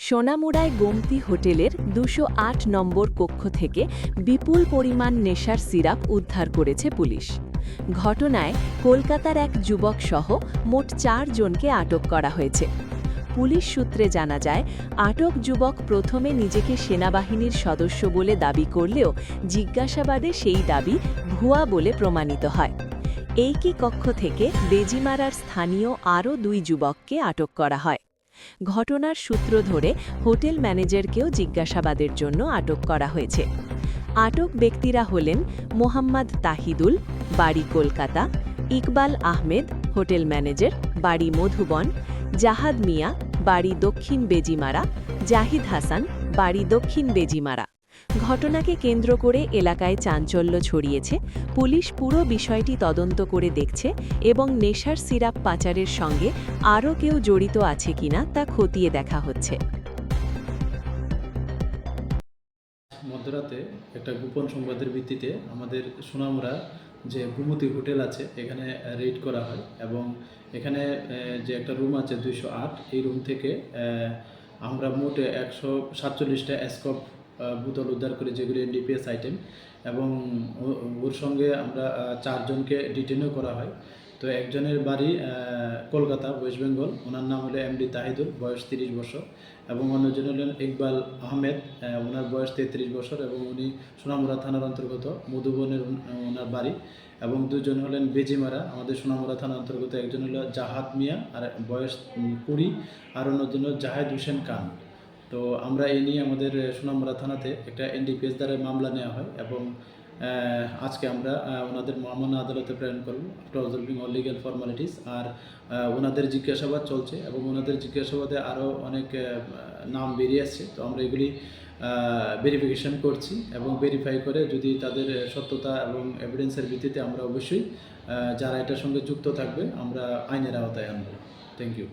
সোনামুড়ায় গোমতী হোটেলের ২০৮ নম্বর কক্ষ থেকে বিপুল পরিমাণ নেশার সিরাপ উদ্ধার করেছে পুলিশ। ঘটনায় কলকাতার এক যুবক সহ মোট ৪ জনকে আটক করা হয়েছে। পুলিশ সূত্রে জানা যায়, আটক যুবক প্রথমে নিজেকে সেনাবাহিনীর সদস্য বলে দাবি করলেও জিজ্ঞাসাবাদে সেই দাবি ভুয়া বলে প্রমাণিত হয়। একই কক্ষ থেকে বেজিমারার স্থানীয় আরও ২ যুবককে আটক করা হয়। ঘটনার সূত্র ধরে হোটেল ম্যানেজারকেও জিজ্ঞাসাবাদের জন্য আটক করা হয়েছে। আটক ব্যক্তিরা হলেন মোহাম্মদ তাহিদুল, বাড়ি কলকাতা; ইকবাল আহমেদ, হোটেল ম্যানেজার, বাড়ি মধুবন; জাহাদ মিয়া, বাড়ি দক্ষিণ বেজিমারা; জাহিদ হাসান, বাড়ি দক্ষিণ বেজিমারা। ঘটনাকে কেন্দ্র করে এলাকায় চাঞ্চল্য ছড়িয়েছে। পুলিশ পুরো বিষয়টি তদন্ত করে দেখছে এবং নেশার সিরাপ পাচারের সঙ্গে আরও কেউ জড়িত আছে কিনা তা খতিয়ে দেখা হচ্ছে। মধ্যরাতে একটা গোপন সংবাদের ভিত্তিতে আমাদের সোনামুড়া যে গোমতী হোটেল আছে এখানে রেড করা হয় এবং এখানে যে একটা রুম আছে ২০৮, এই রুম থেকে আমরা মোট ১৪৭টা স্কপ বোতল উদ্ধার করি, যেগুলি এনডিপিএস আইটেম, এবং ওর সঙ্গে আমরা ৪ জনকে ডিটেনও করা হয়। তো একজনের বাড়ি কলকাতা, ওয়েস্ট বেঙ্গল, ওনার নাম হলো এমডি তাহিদুল, বয়স ৩০ বছর, এবং অন্যজন হলেন ইকবাল আহমেদ, ওনার বয়স ৩৩ বছর, এবং উনি সোনামুড়া থানার অন্তর্গত মধুবনের ওনার বাড়ি। এবং ২ জন হলেন বেজিমারা, আমাদের সোনামুড়া থানার অন্তর্গত। একজন হলো জাহাদ মিয়া, আর বয়স ২০, আর অন্যজন হল জাহেদ হোসেন খান। তো আমরা এই নিয়ে আমাদের সোনামুড়া থানাতে একটা এনডিপিএস দ্বারা মামলা নেওয়া হয় এবং আজকে আমরা ওনাদের মহামান্য আদালতে প্রেরণ করব after observing all legal formalities. আর ওনাদের জিজ্ঞাসাবাদ চলছে এবং ওনাদের জিজ্ঞাসাবাদে আরও অনেক নাম বেরিয়ে আসছে। তো আমরা এগুলি ভেরিফিকেশন করছি এবং ভেরিফাই করে যদি তাদের সত্যতা এবং এভিডেন্সের ভিত্তিতে আমরা অবশ্যই যারা এটার সঙ্গে যুক্ত থাকবে আমরা আইনের আওতায় আনব। Thank you.